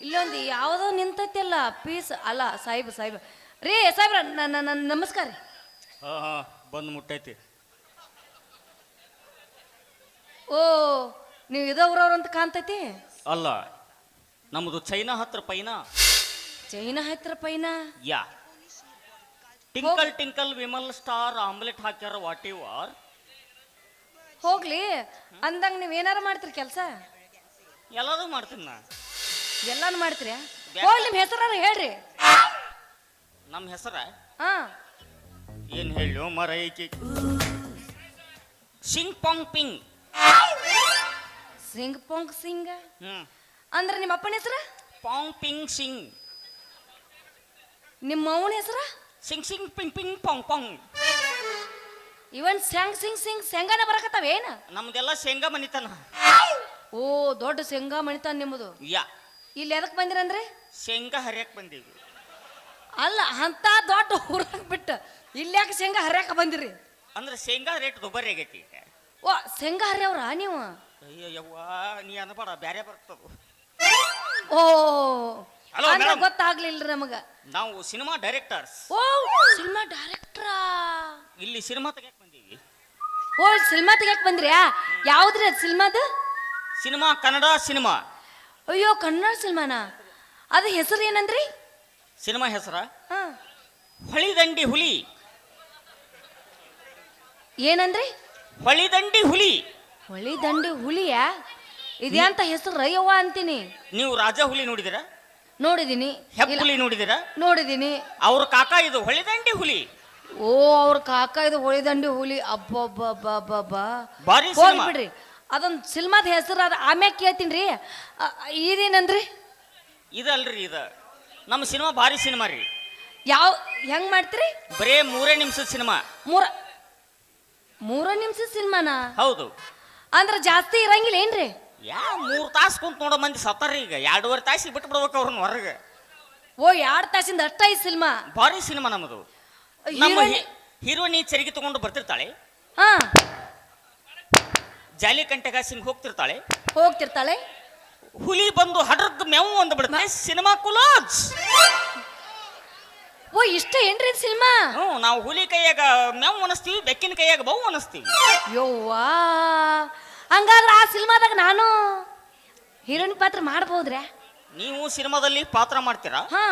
ಇಲ್ಲೊಂದು ಯಾವುದೋ ನಿಂತೈತಿಲ್ಲ ಪೀಸ್ ಅಲ್ಲ ಸಾಹಿಬ್ ರೀ ಸಾಹೇಬ್ರ ನಮಸ್ಕಾರ ರೀ. ಹಾ ಹಾ ಬಂದು ಮುಟ್ಟೈತಿ. ಓ ನೀವು ಇದ ಊರವ್ರು ಅಂತ ಕಾಣ್ತೈತಿ. ಅಲ್ಲ ನಮ್ದು ಚೈನಾ ಹತ್ರ ಪೈನಾ. ಚೈನಾ ಹತ್ರ ಪೈನಾ ಯಾ twinkle twinkle Vimal star omelette ಹಾಕ್ಯಾರ ವಾಟ್ ಯು ಆರ್. ಹೋಗ್ಲಿ ಅಂದಂಗ ನೀವ್ ಏನಾರ ಮಾಡ್ತೀರಿ ಕೆಲಸ? ಎಲ್ಲದೂ ಮಾಡ್ತೀನಿ ನಾ. ಎಲ್ಲಾನು ಮಾಡ್ತೀರಿ? ಹೋಗ್ಲಿ ನಿಮ್ ಹೆಸರ ಹೇಳ್ರಿ. ನಮ್ಮ ಹೆಸರ ಹಾ ಏನ್ ಹೇಳಿ ಮರ ಐಕಿ ಸಿಂಗ್ ಪಾಂಗ್ ಪಿಂಗ್. ಸಿಂಗ್ ಪೊಂಗ್ ಸಿಂಗ್ ಅಂದ್ರೆ ನಿಮ್ಮ ಅಪ್ಪನ ಹೆಸರ? ಪಾಂಗ್ ಪಿಂಗ್ ಸಿಂಗ್. ನಿಮ್ಮ ಅವನ ಹೆಸರ? ಸಿಂಗ್ ಸಿಂಗ್ ಪಿಂಗ್ ಪಿಂಗ್ ಪಾಂಗ್ ಪಾಂಗ್. ಇವನ್ ಸ್ಯಾಂಗ್ ಸಿಂಗ್ ಸಿಂಗ್ ಶೇಂಗಾನ ಬರಕತ್ತಾವೇನ? ನಮ್ದೆಲ್ಲ ಶೇಂಗಾ ಮನಿತನ. ಓ ದೊಡ್ಡ ಶೇಂಗಾ ಮಣಿತಾನ ನಿಮ್ಮದು. ಯಾ ಇಲ್ಲಿ ಎದಕ್ ಬಂದಿರಂದ್ರೆ? ಶೇಂಗಾ ಹರಿಯಕ್ ಬಂದೀವಿ. ಅಲ್ಲ ಅಂತ ದೊಡ್ಡ ಊರಾಗ ಬಿಟ್ಟು ಇಲ್ಲಿ ಯಾಕೆ ಶೇಂಗಾ ಹರ್ಯಾಕ ಬಂದಿರಿ? ಅಂದ್ರೆ ಶೇಂಗಾ ರೇಟ್ ದುಬಾರಿ ಆಗೈತಿ. ಓ ಶೇಂಗಾ ಹರ್ಯವ್ರ ನೀವು? ಅಯ್ಯೋ ಯವ್ವ ನೀ ಅನ್ಬೇಡ ಬ್ಯಾರೆ ಬರ್ತದ. ಓ ಹಲೋ ಅಂದ್ರೆ ಮೇಡಮ್, ಗೊತ್ತಾಗ್ಲಿಲ್ರಿ ನಮಗ. ನಾವು ಸಿನಿಮಾ ಡೈರೆಕ್ಟರ್ಸ್. ಓ ಸಿನಿಮಾ ಡೈರೆಕ್ಟ್ರಾ? ಇಲ್ಲಿ ಸಿನಿಮಾ ತೆಗಿಯಕ್ ಬಂದೀವಿ. ಓ ಸಿನಿಮಾ ತೆಗಿಯಕ್ ಬಂದ್ರಿ? ಯಾವ್ದ್ರಿ ಅದು ಸಿನಿಮಾದ? Cinema Kannada cinema. ಅಯ್ಯೋ ಕನ್ನಡ ಸಿನಿಮಾನ? ಅದು ಹೆಸರು ಏನಂದ್ರಿ? ಸಿನಿಮಾ ಹೆಸರ ಹಾ ಹೊಳಿದಂಡಿ ಹುಲಿ. ಏನಂದ್ರಿ? ಹೊಳಿದಂಡಿ ಹುಲಿ. ಹೊಳಿ ದಂಡಿ ಹುಲಿಯ? ಇದ್ಯಾಂತ ಹೆಸರು ರಯ್ಯವ್ವ ಅಂತೀನಿ. ನೀವು ರಾಜ ಹುಲಿ ನೋಡಿದಿರ? ನೋಡಿದೀನಿ. ಹೆಬ್ಬುಲಿ ನೋಡಿದಿರ? ನೋಡಿದೀನಿ. ಅವ್ರ ಕಾಕ ಇದು ಹೊಳಿದಂಡಿ ಹುಲಿ. ಓ ಅವ್ರ ಕಾಕ ಇದು ಹೊಳಿದಂಡಿ ಹುಲಿ. ಅಬ್ಬಬ್ಬಬ್ಬಬ್ಬಾ ಬಾರಿ ಹೋಗಿ ಸಿನಿಮಾ. ಬಿಡ್ರಿ. ಅದೊಂದು ಸಿನಿಮಾದ ಹೆಸರು ಅದ ಆಮ್ಯಾಗ ಕೇಳ್ತೀನಿ ರೀ. ಇದೇನಂದ್ರಿ? ಇದಲ್ರಿ ಇದ ನಮ್ಮ ಸಿನಿಮಾ ಭಾರಿ ಸಿನಿಮಾ ರೀ. ಯಾವ ಹೆಂಗ್ ಮಾಡ್ತೀರಿ? ಬರೇ 3 ನಿಮಿಷದ ಸಿನಿಮಾ. ಮೂರ ನಿಮಿಷ ಸಿನಿಮಾನ? ಹೌದು. ಅಂದ್ರ ಜಾಸ್ತಿ ಇರಂಗಿಲ್ಲ ಏನ್ರಿ? 3 ತಾಸು ಕುಂತ ನೋಡೋ ಮಂದಿ ಸತ್ತಾರ ಈಗ. 2.5 ತಾಸಿಗೆ ಬಿಟ್ಟು ಬಿಡ್ಬೇಕು ಅವ್ರನ್ನ ಹೊರಗೆ. ಓ 2 ತಾಸಿಂದ ಅಷ್ಟ ಈ ಸಿನಿಮಾ? ಭಾರಿ ಸಿನಿಮಾ ನಮ್ಮದು. ನಮ್ಮ ಹೀರೋನಿ ಚರಿಗೆ ತಗೊಂಡು ಬರ್ತಿರ್ತಾಳೆ. ಹಾ ಜಾಲಿ ಕಂಟೆಗ ಸಿಂಗ್ ಹೋಗ್ತಿರ್ತಾಳೆ. ಹೋಗ್ತಿರ್ತಾಳೆ. ಹುಲಿ ಬಂದು ಹಡ್ರದ್ ಮೇವು ಅಂದ್ ಬಿಡುತ್ತೆ. ಸಿನಿಮಾ ಕುಲೋಜ್. ಓ ಇಷ್ಟ ಏನ್ರಿ ಸಿನಿಮಾ? ನಾವು ಹುಲಿ ಕೈಯಾಗ ಮೇವು ಅನಿಸ್ತೀವಿ, ಬೆಕ್ಕಿನ ಕೈಯಾಗ ಬಹು ಅನಿಸ್ತೀವಿ. ಯೋವಾ ಹಂಗಾದ್ರ ಆ ಸಿನಿಮಾದಾಗ ನಾನು ಹೀರೋಯಿನ್ ಪಾತ್ರ ಮಾಡ್ಬೋದ್ರಾ? ನೀವು ಸಿನಿಮಾದಲ್ಲಿ ಪಾತ್ರ ಮಾಡ್ತೀರಾ? ಹಾ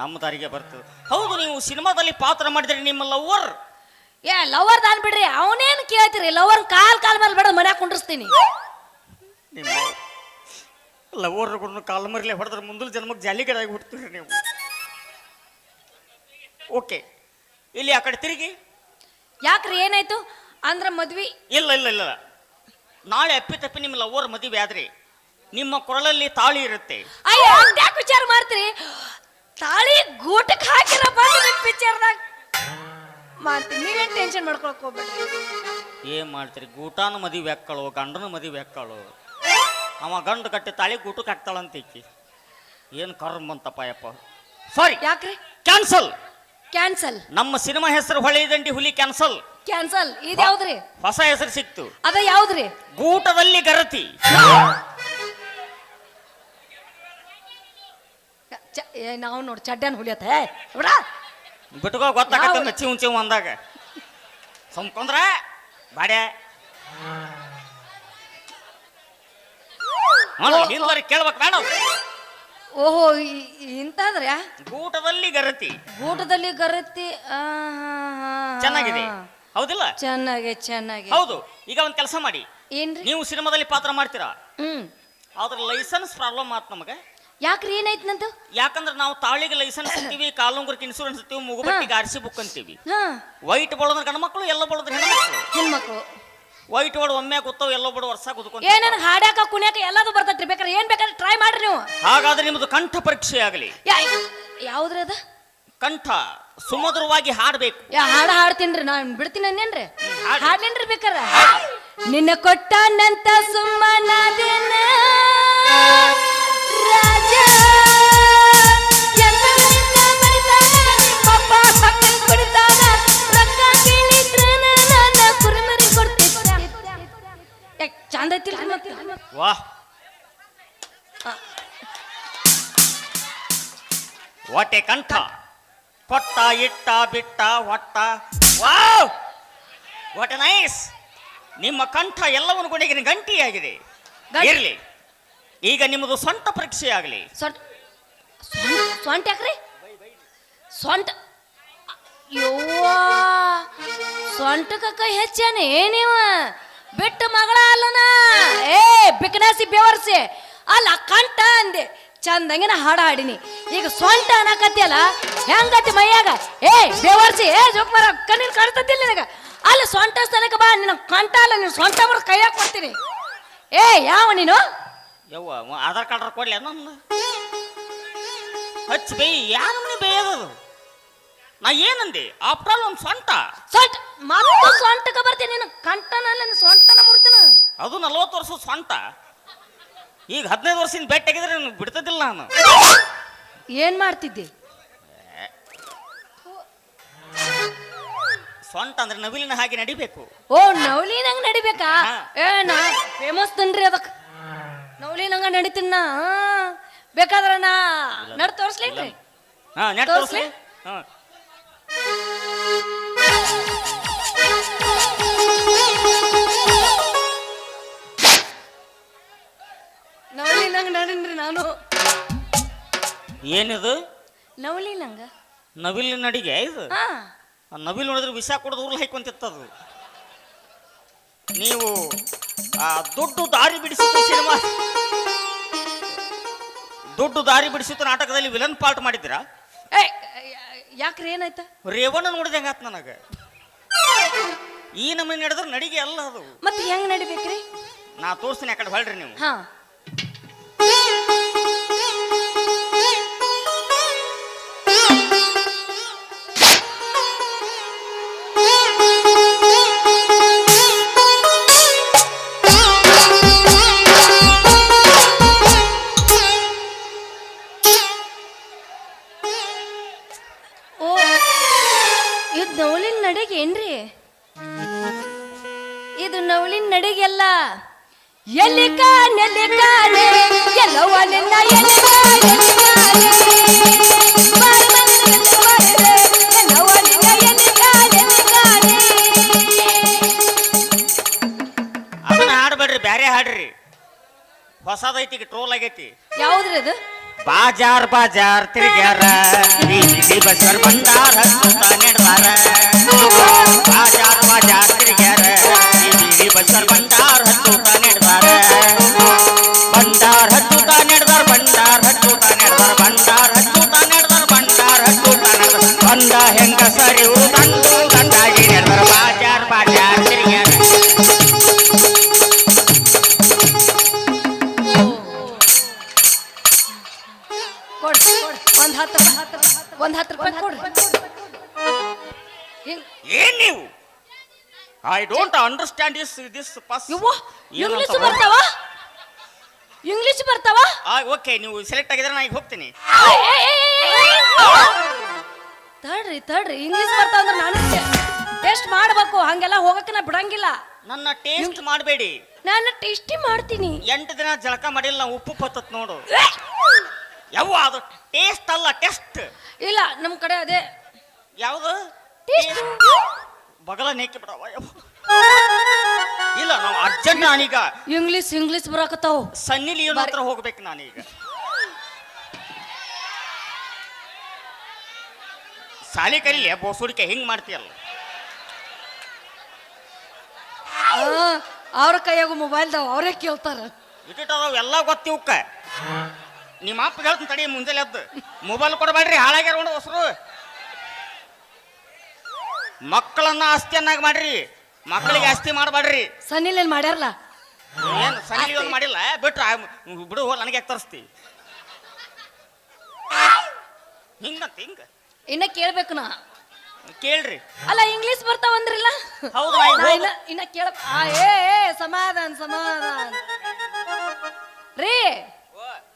ನಮ್ಮ ದಾರಿಗೆ ಬರ್ತದೆ. ಹೌದು, ನೀವು ಸಿನಿಮಾದಲ್ಲಿ ಪಾತ್ರ ಮಾಡಿದ್ರೆ ನಿಮ್ಮ ಲವರ್. ಲವರ್ ದಾನ್ ಬಿಡ್ರಿ. ಅವನೇನು ಕೇಳ್ತೀರಿ? ಲವರ್ ಕಾಲ್ ಮೇಲೆ ಬೇಡ ಮನ್ಯಾಗ ಕುಂಡ್ರಿಸ್ತೀನಿ. ನಿಮ್ಮ ಲವರ್ಗಳನ್ನು ಕಾಲ ಮರಿಲೆ ಹೊಡೆದ್ರೆ ಮುಂದಿನ ಜನ್ಮಕ್ಕೆ ಜಾಲಿಗರಾಗಿ ಹುಡ್ತೀರಿ ನೀವು. ಓಕೆ, ಇಲ್ಲಿ ಆ ಕಡೆ ತಿರುಗಿ. ಯಾಕ್ರಿ ಏನಾಯ್ತು? ಅಂದ್ರ ಮದ್ವಿ? ಇಲ್ಲ ಇಲ್ಲ ಇಲ್ಲ, ನಾಳೆ ಅಪ್ಪಿತಪ್ಪಿ ನಿಮ್ಮ ಲವರ್ ಮದುವೆ ಆದ್ರೆ ನಿಮ್ಮ ಕೊರಳಲ್ಲಿ ತಾಳಿ ಇರುತ್ತೆ. ಅಯ್ಯೋ ಯಾಕೆ ವಿಚಾರ ಮಾಡ್ತೀರಿ? ತಾಳಿ ಗೂಟಕ್ಕೆ ಹಾಕಿರ ಬಂದು ನಿಮ್ಮ ಪಿಕ್ಚರ್ದಾಗ ಮಾಡ್ತೀನಿ. ನೀವೇನು ಟೆನ್ಷನ್ ಮಾಡ್ಕೊಳಕ್ ಹೋಗ್ಬೇಡ್ರಿ. ಏನ್ ಮಾಡ್ತೀರಿ? ಗೂಟಾನ ಮದುವೆ ಹಾಕ್ಕಾಳು, ಗಂಡನ ಮದುವೆ ಹಾಕ್ಕಾಳು. ಅವ ಗಂಡು ಕಟ್ಟಿ ತಾಳಿ ಗೂಟಕ್ಕೆ ಹಾಕ್ತಾಳಂತ ಈಕಿ. ಏನು ಕರ್ಮ ಅಂತಪ್ಪ ಯಪ್ಪ. ಸಾರಿ, ಯಾಕ್ರಿ? ಕ್ಯಾನ್ಸಲ್. ಕ್ಯಾನ್ಸಲ್? ನಮ್ಮ ಸಿನಿಮಾ ಹೆಸರು ಹೊಳೆದಂಡಿ ಹುಲಿ ಕ್ಯಾನ್ಸಲ್. ಕ್ಯಾನ್ಸಲ್? ಇದು ಯಾವ್ದ್ರಿ? ಹೊಸ ಹೆಸರು ಸಿಕ್ತು. ಅದ ಯಾವ್ದ್ರಿ? ಗೂಟದಲ್ಲಿ ಗರತಿ. ನಾವು ನೋಡಿ ಚಡ್ಡನ್ ಹುಲಿಯತ್ತ ಬಿಟ್ಕೋ, ಗೊತ್ತಾಗತ್ತ ನಚ್ಚಿ ಉಂಚಿ ಅಂದಾಗ ಸುಮ್ಕೊಂಡ್ರ ಬಾಡ್ಯ. ಕೇಳ್ಬೇಕು ಬೇಡ. ಓಹೋ ಇಂತಾದ್ರೆ ಗೂಟದಲ್ಲಿ ಗರತಿ. ಗೂಟದಲ್ಲಿ ಗರತಿ ಚೆನ್ನಾಗಿದೆ, ಹೌದಿಲ್ಲ? ಚೆನ್ನಾಗಿ. ಹೌದು. ಈಗ ಒಂದ್ ಕೆಲಸ ಮಾಡಿ. ಏನ್ರಿ? ನೀವು ಸಿನಿಮಾದಲ್ಲಿ ಪಾತ್ರ ಮಾಡ್ತೀರಾ, ಆದ್ರೆ ಲೈಸೆನ್ಸ್ ಪ್ರಾಬ್ಲಮ್ ಆತ್ ನಮಗೆ. ಯಾಕ್ರಿ ಏನಾಯ್ತು ನಂದು? ಯಾಕಂದ್ರೆ ನಾವು ತಾಳಿಗೆ ಲೈಸೆನ್ಸ್ ಅಂತೀವಿ, ಕಾಲುಂಗುರಕ್ಕೆ ಇನ್ಸೂರೆನ್ಸ್ ಅಂತೀವಿ, ಮುಗುಬಟ್ಟಿಗೆ ಆರ್ಸಿ ಬುಕ್ ಅಂತೀವಿ. ಹಾ ವೈಟ್ ಬಡೋದ್ರ ಗಂಡ ಮಕ್ಕಳು, ಎಲ್ಲೋ ಬಡೋದ್ರ ಹೆಣ್ಮಕ್ಳು. ವೈಟ್ ಬೋರ್ಡ್ ಒಮ್ಮೆ ಗೊತ್ತಾವ, ಎಲ್ಲೋ ಬೋರ್ಡ್ ವರ್ಷ ಕೂತ್ಕೊಂಡು. ಏನೇನು ಹಾಡ್ಯಾಕ ಕುಣ್ಯಾಕ ಎಲ್ಲದು ಬರ್ತೈತ್ರಿ. ಬೇಕಾದ್ರೆ ಏನ್ ಬೇಕಾದ್ರೆ ಟ್ರೈ ಮಾಡ್ರಿ ನೀವು. ಹಾಗಾದ್ರೆ ನಿಮ್ದು ಕಂಠ ಪರೀಕ್ಷೆ ಆಗಲಿ. ಯಾವ್ದ್ರಿ ಅದ? ಕಂಠ ಸುಮಧುರವಾಗಿ ಹಾಡ್ಬೇಕು. ಹಾಡ ಹಾಡ್ತೀನ್ರಿ, ನಾನ್ ಬಿಡ್ತೀನಿ ಅಂದೇನ್ರಿ. ಹಾಡ್ಲೇನ್ರಿ ಬೇಕಾರ? ನಿನ್ನ ಕೊಟ್ಟನಂತ ಸುಮ್ಮನಾದೇನ ರಾಜ ಚಂದ ಐತಿಲ್ರಿ ಮತ್ತೆ. ವಾಹ್, ಹೊಟ್ಟೆ ಕಂಠ ಕೊಟ್ಟ ಇಟ್ಟ ಬಿಟ್ಟ ಹೊಟ್ಟ ವಾವ್ ವಾಟ್ ಎ ನೈಸ್. ನಿಮ್ಮ ಕಂಠ ಎಲ್ಲವನ್ನು ಕೊನೆಗಿನ ಗಂಟಿಯಾಗಿದೆ. ಇರ್ಲಿ, ಈಗ ನಿಮ್ಮದು ಸ್ವಂತ ಪರೀಕ್ಷೆ ಆಗಲಿ. ಸೊಂಟ ಯಾಕ್ರಿ? ಸೊಂಟ ಯವ್ವ ಸೊಂಟಕ್ಕ ಕೈ ಹೆಚ್ಚಾನೆ ನೀವ ಬಿಟ್ಟ ಮಗಳ ಅಲ್ಲನ. ಏ ಬಿಕನಾಸಿ ಬೇವರ್ಸಿ ಅಲ್ಲ ಕಂಠ ಅಂದೆ ಚಂದಂಗಿನ ಹಾಡ ಹಾಡಿನಿ. ಈಗ ಸೊಂಟ ಅನ್ನಕತ್ತಿಯಲ್ಲ ಹೆಂಗತಿ ಮೈಯಾಗ? ಏ ಬೇವರ್ಸಿ ಏ ಜೋಕ್ಮಾರ ಕಣ್ಣಿನ ಕಾಣ್ತತಿಲ್ಲ ನಿನಗ? ಅಲ್ಲ ಸೊಂಟ ಸ್ಥಳಕ್ಕೆ ಬಾ, ನಿನ್ನ ಕಂಠ ಅಲ್ಲ ನಿನ್ನ ಸೊಂಟ ಬರ ಕೈಯಾಗ ಕೊಡ್ತೀನಿ. ಏ ಯಾವ ನೀನು? ಯವ್ವ ಆಧಾರ್ ಕಾರ್ಡ್ ಕೊಡ್ಲಿ ನನ್ನ ಹಚ್ಚಿ ಬೇಯಿ ಯಾರನ್ನೇ ಬೇಯದದು. ನಾ ಏನಂದೆ? ಆಫ್ಟರ್ ಆಲ್ ಒಂದು ಸೊಂಟ ಮತ್ತು ಸೊಂಟಕ್ಕೆ ಬರ್ತೀನಿ. ನೀನು ಕಂಠನಲ್ಲ ಸೊಂಟನ ಮುರ್ತೀನ. ಅದು 40 ವರ್ಷದ ಸೊಂಟ. ಈಗ 15 ವರ್ಷದಿಂದ ಬೆಟ್ಟಾಗಿದ್ರೆ ನನಗೆ ಬಿಡ್ತದಿಲ್ಲ ನಾನು. ಏನ್ ಮಾಡ್ತಿದ್ದೆ? ಸೊಂಟ ಅಂದ್ರೆ ನವಿಲಿನ ಹಾಗೆ ನಡಿಬೇಕು. ಓ ನವಲಿನಂಗ ನಡಿಬೇಕಾ? ಏ ನಾ ಫೇಮಸ್ ತನ್ರಿ ಅದಕ್ಕೆ ನವಲಿನಂಗ ನಡಿತೀನಿ ನಾ. ಬೇಕಾದ್ರೆ ನಾ ನಡ್ ತೋರಿಸ್ಲೇನ್ರಿ? ಹಾ ನೆಟ್ ತೋರಿಸ್ಲಿ. ಹಾ ನವಲಿನಂಗ ನಡೀನ್ರಿ ನಾನು. ಏನಿದು? ನವಲಿನಂಗ ನವಿಲಿನ ನಡಿಗೆ ಇದು. ಹಾ ನವಿಲು ನೋಡಿದ್ರೆ ವಿಷ ಕೊಡೋದು ಉರ್ಲು ಹಾಕೊಂತಿತ್ತದು. ನೀವು ಆ ದುಡ್ಡು ದಾರಿ ಬಿಡಿಸಿತು ಸಿನಿಮಾ, ದುಡ್ಡು ದಾರಿ ಬಿಡಿಸಿತು ನಾಟಕದಲ್ಲಿ ವಿಲನ್ ಪಾರ್ಟ್ ಮಾಡಿದ್ದೀರಾ? ಏ ಯಾಕ್ರಿ ಏನಾಯ್ತ? ರೇವಣ್ಣ ನೋಡಿದಂಗಾತ್ ನನಗೆ. ಈ ನಮ್ಮನೆ ನಡೆದ್ರೆ ನಡಿಗೆ ಅಲ್ಲ ಅದು. ಮತ್ತೆ ಹೆಂಗ್ ನಡಿಬೇಕ್ರಿ? ನಾ ತೋರಿಸ್ತೀನಿ, ಆ ಕಡೆ ಹೊಳ್ರಿ ನೀವು. ಹಾ ನವಲಿನ ನಡಿಗೆ ಏನ್ರಿ ಇದು? ನವಲಿನ ನಡಿಗೆಲ್ಲ ಎಲ್ಲಿ ಕಾಣೆ ಎಲ್ಲವ ನಿನ್ನ ಎಲ್ಲಿ ಅದನ್ನ ಹಾಡ್ಬೇಡ್ರಿ, ಬ್ಯಾರೆ ಹಾಡ್ರಿ. ಹೊಸದೈತಿ, ಟ್ರೋಲ್ ಆಗೈತಿ. ಯಾವ್ದ್ರಿ ಅದು? ಬಾಜಾರ್ ಬಾಜಾರ್ ತಿರ್ಗ್ಯಾರ ಬಸವರ್ ಬಂದಾರ ನೆಡ್ದಾರ. ಬಾಜಾರ್ ಬಾಜಾರ್ ತಿರ್ಗ್ಯಾರ ಬಸವರ್ ಬಂದಾರ ಹಚ್ಚೂತ ನೆಡ್ದಾರ. ಬಂದಾರ ಹಚ್ಚೂತ ನೆಡ್ದಾರ, ಬಂದಾರ ಹಚ್ಚೂತ ನೆಡ್ದಾರ, ಬಂದಾರ ಹಚ್ಚೂತ ನೆಡ್ದಾರ, ಬಂದಾರ ಹಚ್ಚೂತ ನೆಡ್ದಾರ. ಬಂದ ಹೆಂಗ ಸರಿ ತಂದು ಗಂಡಾಗಿ ನೆಡ್ದಾರ. ಬಾಜಾರ್ ಬಾಜಾರ್ ತಿರ್ಗ್ಯಾರ. ಒಂದ್ 10 ರೂಪಾಯಿ ಕೊಡ್ರಿ. ಏನ್ ನೀವು? I don't understand this pass. English ಬರ್ತಾವ? ಇಂಗ್ಲಿಷ್ ಬರ್ತಾವ? ಓಕೆ, ನೀವು ಸೆಲೆಕ್ಟ್ ಆಗಿದ್ರೆ ನಾ ಈಗ ಹೋಗ್ತೀನಿ. ತಡ್ರಿ ಇಂಗ್ಲಿಷ್ ಬರ್ತಾವ ಅಂದ್ರೆ ನಾನು ಟೇಸ್ಟ್ ಮಾಡ್ಬೇಕು. ಹಂಗೆಲ್ಲ ಹೋಗಕ್ಕೆ ನಾ ಬಿಡಂಗಿಲ್ಲ. ನನ್ನ ಟೇಸ್ಟ್ ಮಾಡಬೇಡಿ. ನಾನು ಟೇಸ್ಟಿ ಮಾಡ್ತೀನಿ. 8 ದಿನ ಜಳಕ ಮಾಡಿಲ್ಲ, ನಾ ಉಪ್ಪು ಪತ್ತತ್ ನೋಡು. ಯಾವ ಅದು ಟೇಸ್ಟ್ ಅಲ್ಲ, ಟೆಸ್ಟ್. ಇಲ್ಲ ನಮ್ ಕಡೆ ಅದೇ ಯಾವುದು ಬಗಲ ನೇಕಿ ಬಿಡವ. ಇಲ್ಲ ನಾವು ಅರ್ಜೆಂಟ್. ನಾನೀಗ ಇಂಗ್ಲಿಷ್ ಬರಾಕತ್ತಾವ. ಸನ್ನಿ ಲಿಯೋನ್ ಹತ್ರ ಹೋಗ್ಬೇಕು ನಾನೀಗ. ಸಾಲಿ ಕರೀಲಿ ಬೋಸುಡಿಕೆ ಹಿಂಗ್ ಮಾಡ್ತೀಯಲ್ಲ. ಅವ್ರ ಕೈಯಾಗ ಮೊಬೈಲ್ದಾವ, ಅವರೇ ಕೇಳ್ತಾರ. ಇಟ್ಟಿಟ್ಟದಾವ್ ಎಲ್ಲ ಗೊತ್ತಿವಕ್ಕ. ನಿಮ್ಮ ಅಪ್ಪ ಹೇಳ್ತೀನಿ ತಡಿ, ಮುಂಜಾನೆ ಎದ್ದು ಮೊಬೈಲ್ ಕೊಡಬೇಡ್ರಿ, ಹಾಳಾಗ್ಯಾರ ನೋಡು ಹೊಸರು. ಮಕ್ಕಳನ್ನ ಆಸ್ತಿಯನ್ನಾಗಿ ಮಾಡ್ರಿ, ಮಕ್ಕಳಿಗೆ ಆಸ್ತಿ ಮಾಡಬೇಡ್ರಿ. ಸನ್ನಿಲೇನ್ ಮಾಡ್ಯಾರಲ್ಲ? ಏನು ಸನ್ನಿ ಲಿಯೋನ್ ಮಾಡಿಲ್ಲ, ಬಿಟ್ರ ಬಿಡು, ನನಗೆ ಯಾಕೆ ತರಿಸ್ತಿ ಹಿಂಗಂತ? ಹಿಂಗ ಇನ್ನ ಕೇಳ್ಬೇಕು ನಾ. ಕೇಳ್ರಿ. ಅಲ್ಲ ಇಂಗ್ಲಿಷ್ ಬರ್ತಾವ ಅಂದ್ರಿಲ್ಲ? ಹೌದು. ಇನ್ನ ಕೇಳ. ಸಮಾಧಾನ ರೀ,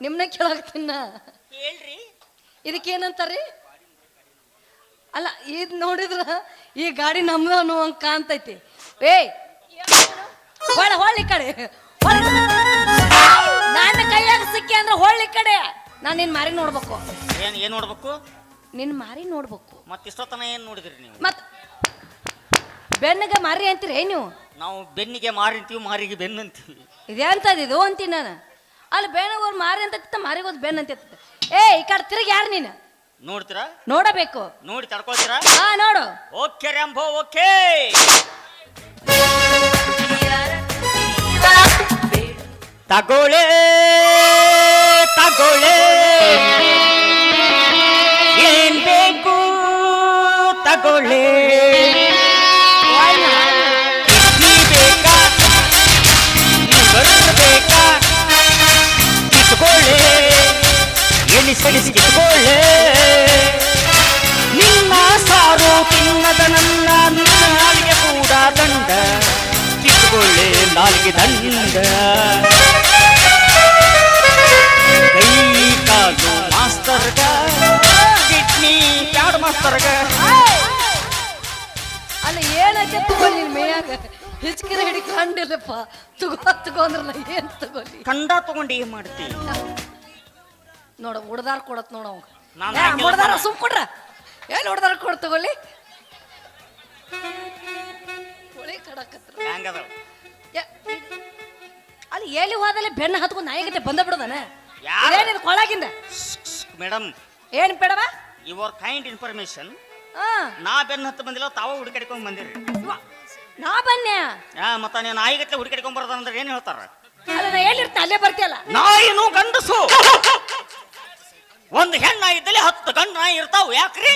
ನಿಮ್ನ ಕೇಳಾಕ್ತೀನ. ಹೇಳ್ರಿ. ಇದಕ್ಕೇನಂತಾರ್ರಿ? ಅಲ್ಲ ಇದ್ ನೋಡಿದ್ರ ಈ ಗಾಡಿ ನಮ್ದು ಅನ್ನುವಂಗ ಕಾಣ್ತೈತಿ. ಹೊಳ್ಳಿ ಕಡೆ ನನ್ನ ಕೈಯಾಗ ಸಿಕ್ಕಿ ಅಂದ್ರೆ ನಾನು ನಿನ್ ಮಾರಿ ನೋಡ್ಬೇಕು. ಏನ್ ನೋಡ್ಬೇಕು? ನಿನ್ ಮಾರಿ ನೋಡ್ಬೇಕು. ಮತ್ ಇಷ್ಟೊತ್ತನ ಏನ್ ನೋಡಿದ್ರಿ ನೀವು? ಮತ್ ಬೆನ್ನಗ ಮಾರಿ ಅಂತೀರಿ ನೀವು? ನಾವು ಬೆನ್ನಿಗೆ ಮಾರಿ ಅಂತೀವಿ, ಮಾರಿಗೆ ಬೆನ್ನು ಅಂತೀವಿ. ಇದೇ ಅಂತದ ಇದು ಅಂತೀನಿ ನಾನು. ಅಲ್ಲಿ ಬೆನ್ನಗೋರ್ ಮಾರಿ ಅಂತ ಮಾರಿಗೋದ್ ಬೆನ್ನ ಅಂತ ಏ ಈ ಕಡೆ ತಿರುಗಿ ಯಾರು ನೀನು? ನೋಡ್ತೀರಾ? ನೋಡಬೇಕು. ನೋಡಿ ತಡ್ಕೊಳ್ತೀರಾ? ಹಾ ನೋಡು. Okay Rambo okay. ತಗೊಳ್ಳೆ ತಗೊಳ್ಳೆ ಏನ್ ಬೇಕು ತಗೊಳ್ಳೆ. ನೀ ಬೇಕಾ ಬೇಕಾ ಕಿತ್ಕೊಳ್ಳೆ ಎಣಿಸಡಿಸಿ ಕಿತ್ಕೊಳ್ಳೆ. ನಿನ್ನ ಸಾರು ತಿನ್ನದ ನನ್ನ ನಾಲಿಗೆ ಕೂಡ ದಂಡ ಕಿತ್ಕೊಳ್ಳೆ ನಾಲಿಗೆ ದಂಡ. ಕೈ ಕಾಲು ಮಾಸ್ತರ್ಗ ಕಿಡ್ನಿ ಪ್ಯಾಡ್ ಮಾಸ್ತರ್ಗ. ಅಲ್ಲಿ ಏನೈತೆ ತಗೊಳ್ಳಿ ಮೇಯಾಗ ಹಿಚ್ಕಿರ ಹಿಡಿಕೊಂಡಿಲ್ಲಪ್ಪ. ತಗೊಂಡ್ರಲ್ಲ ಏನ್ ತಗೊಳ್ಳಿ. ಕಂಡ ತಗೊಂಡು ಏನ್ ಮಾಡ್ತೀವಿ? ನೋಡ ಉಡ್ದಾರ ಕೊಡತ್ ನೋಡ ನಾನು ಉಡ್ದಾರ ಸುಮ್ ಕೊಡ್ರ. ಏನ್ ಉಡ್ದಾರ ಕೊಡ್ ತಗೊಳ್ಳಿ. ಹೆಂಗದ ಅಲ್ಲಿ ಎಲ್ಲಿ ಹೋದಲ್ಲಿ ಬೆನ್ನ ಹತ್ಕೊಂಡು ನಾಯಿಗತೆ ಬಂದ ಬಿಡೋದನ ಯಾರು? ಏನಿದು ಕೊಳಗಿಂದ? ಮೇಡಮ್ ಏನ್ ಬೇಡವಾ? Your kind information. ನಾ ಬೆನ್ನ ಹತ್ತು ಬಂದಿಲ್ಲ, ತಾವ ಹುಡುಕಾಡ್ಕೊಂಡ್ ಬಂದಿರಿ. ನಾ ಬನ್ಯ ಮತ್ತ ನೀವು ನಾಯಿಗತ್ತೆ ಹುಡುಕಾಡ್ಕೊಂಡ್ ಬರೋದ ಅಂದ್ರೆ ಏನ್ ಹೇಳ್ತಾರ? ಅಲ್ಲ ನಾ ಎಲ್ಲಿರ್ತ ಅಲ್ಲೇ ಬರ್ತಿಯಲ್ಲ. ನಾಯಿನು ಗಂಡಸು. ಒಂದು ಹೆಣ್ಣ ಇದ್ದಲ್ಲಿ 10 ಗಂಡು ನಾಯಿ ಇರ್ತಾವ. ಯಾಕ್ರಿ?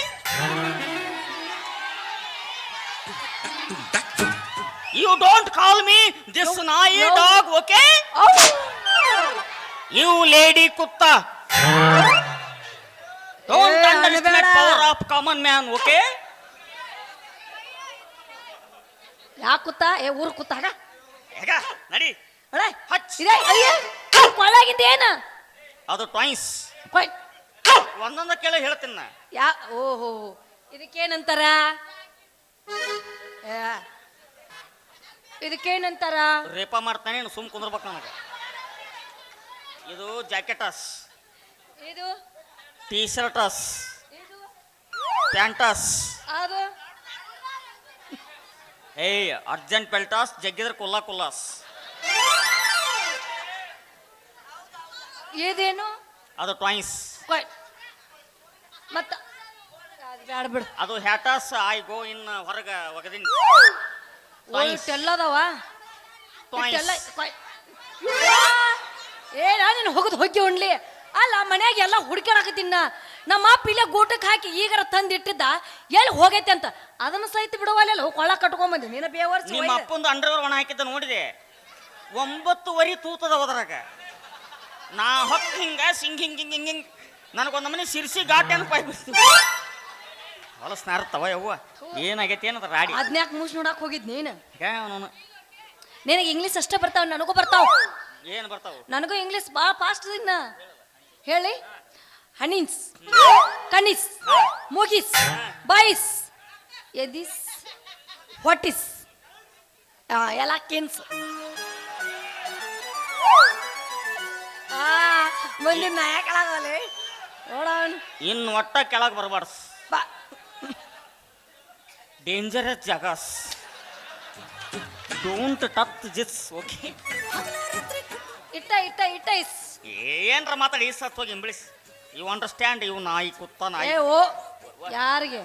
You don't call me this ನಾಯಿ ಡಾಗ್ ಓಕೆ. ಯು ಲೇಡಿ ಕುತ್ತ don't understand power of common man okay. ಯಾ ಕುತ್ತ? ಏ ಊರ್ ಕುತ್ತಾಗ ಹೇಗ ನಡಿ ಕೊಳಗಿಂದ ಏನ ಅದು ಟಾಯ್ಸ್. ಒಂದೊಂದ ಕೇಳ ಹೇಳ್ತೀನಿ ನಾ. ಓಹೋ ಇದಕ್ಕೇನಂತಾರ? ಇದಕ್ಕೇನಂತಾರ? ರೇಪ ಮಾಡ್ತಾನೆ ಸುಮ್ ಕುಂದ್ರಬೇಕು ನನಗೆ. ಇದು ಜಾಕೆಟಸ್, ಇದು ಟೀ ಶರ್ಟಸ್, ಇದು ಪ್ಯಾಂಟಸ್, ಅದು ಏಯ್ ಅರ್ಜೆಂಟ್ ಪೆಲ್ಟಾಸ್, ಜಗ್ಗಿದ್ರ ಕುಲ್ಲಾ ಕುಲ್ಲಾಸ್. ಇದೇನು? ಅದು ಟಾಯ್ಸ್. ಮತ್ತ ಬ್ಯಾಡ ಬಿಡು. ಅದು ಹ್ಯಾಟಸ್. ಐ ಗೋ ಇನ್ ಹೊರಗ ಒಗದಿನ ಎಲ್ಲದವ ಏನ ನೀನು ಹೋಗುದು ಹೋಗಿ ಉಣ್ಲಿ. ಅಲ್ಲ ಮನ್ಯಾಗ ಎಲ್ಲ ಹುಡುಕಾಡಕತ್ತೀನ. ನಮ್ಮ ಅಪ್ಪ ಇಲ್ಲೇ ಗೂಟಕ್ಕೆ ಹಾಕಿ ಈಗರ ತಂದು ಇಟ್ಟಿದ್ದ ಎಲ್ಲಿ ಹೋಗೈತೆ ಅಂತ ಅದನ್ನ ಸಹಿತ ಬಿಡುವಲ್ಲ ಕೊಳ್ಳ ಕಟ್ಕೊಂಬಂದಿ ನೀನು ಬೇವರ್ಸಿ. ನಿಮ್ಮ ಅಪ್ಪಂದು ಅಂಡರ್ವೇರ್ ಒಣ ಹಾಕಿದ್ದ ನೋಡಿದೆ. 9 ತೂತದ ಹೋದ್ರಾಗ ನಾ ಹೊಕ್ಕ ಹಿಂಗ ಸಿಂಗ್ ಹಿಂಗ್ ಹಿಂಗ್ ಹಿಂಗ್ ಹಿಂಗ್ ನನಗೊಂದು ಮನೆ ಸಿರ್ಸಿ ಘಾಟಿ ಅನ್ಪಾಯ್ ಬಿಡ್ತೀವಿ. ಹೊಲಸ್ ನಾರ್ತವ ಯವ್ವ. ಏನಾಗೈತಿ ಏನದ ರಾಡಿ? ಅದ್ನ್ಯಾಕ ಮೂಸ್ ನೋಡಕ್ ಹೋಗಿದ್ ನೀನು? ಅವನು ನಿನಗೆ ಇಂಗ್ಲೀಷ್ ಅಷ್ಟೇ ಬರ್ತಾವ, ನನಗೂ ಬರ್ತಾವ. ಏನ್ ಬರ್ತಾವ? ನನಗೂ ಇಂಗ್ಲೀಷ್ ಭಾಳ ಫಾಸ್ಟ್ ಇನ್ನ ಹೇಳಿ. ಹನೀಸ್, ಕನೀಸ್, ಮೂಗೀಸ್, ಬಾಯಿಸ್, ಎದಿಸ್, ವಾಟಿಸ್, ಎಲ್ಲ ಕಿನ್ಸ್. ಮುಂದಿನ ನಾಯಕಳಾಗಲಿ ನೋಡೋಣ. ಇನ್ನು ಒಟ್ಟ ಕೆಳಗೆ ಬರಬಾರ್ದು. ಡೇಂಜರಸ್ ಜಾಗಸ್. Don't touch this okay. ಇಟ್ಟ ಏನ್ರ ಮಾತಾಡಿ ಸತ್ ಹೋಗಿ ಇಂಗ್ಲಿಷ್. You understand? ಇವು ನಾಯಿ ಕುತ್ತ ನಾಯಿ. ಓ ಯಾರಿಗೆ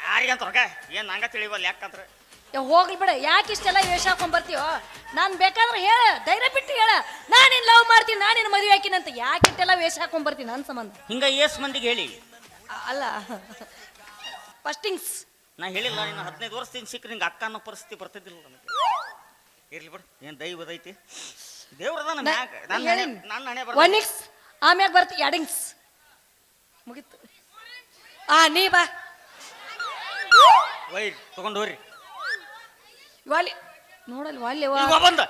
ಯಾರಿಗಂತ ಏನ್ ನಂಗ ತಿಳಿವಲ್ಲ. ಯಾಕಂದ್ರೆ ಹೋಗ್ಲಿ ಬಿಡ. ಯಾಕೆ ಇಷ್ಟೆಲ್ಲ ವೇಷ ಹಾಕೊಂಡ್ ಬರ್ತೀವೋ? ನಾನು ಬೇಕಾದ್ರೆ ಹೇಳ, ಧೈರ್ಯ ಬಿಟ್ಟು ಹೇಳ, ನಾನೇನು ಲವ್ ಮಾಡ್ತೀನಿ, ನಾನೇನು ಮದುವೆ ಹಾಕಿನಂತ. ಯಾಕೆ ಇಷ್ಟೆಲ್ಲ ವೇಷ ಹಾಕೊಂಡ್ ಬರ್ತೀನಿ ನನ್ನ ಸಂಬಂಧ? ಹಿಂಗ ಏಸ್ ಮಂದಿಗೆ ಹೇಳಿ ಅಲ್ಲ ಫಸ್ಟಿಂಗ್ಸ್ ನಾ ಹೇಳಿಲ್ಲ. ಇನ್ನು 15 ವರ್ಷದಿಂದ ಸಿಕ್ಕರೆ ನಿಂಗೆ ಅಕ್ಕ ಅನ್ನೋ ಪರಿಸ್ಥಿತಿ ಬರ್ತಿದ್ದಿಲ್ಲ ನನಗೆ. ಇರ್ಲಿ ಬಿಡು, ಏನ್ ದೈವದೈತಿ ದೇವ್ರದ. ನನ್ನ ಹಣೆ ಬರ ಒನ್ನಿಕ್ಸ್ ಆಮ್ಯಾಗ ಬರ್ತಿ ಎಡಿಂಗ್ಸ್ ಮುಗಿತು. ನೀ ಬಾ ವೈ ತಗೊಂಡು ಹೋಗ್ರಿ. ವಾಲಿ ನೋಡಲ್ ವಾಲಿ ಬಂದ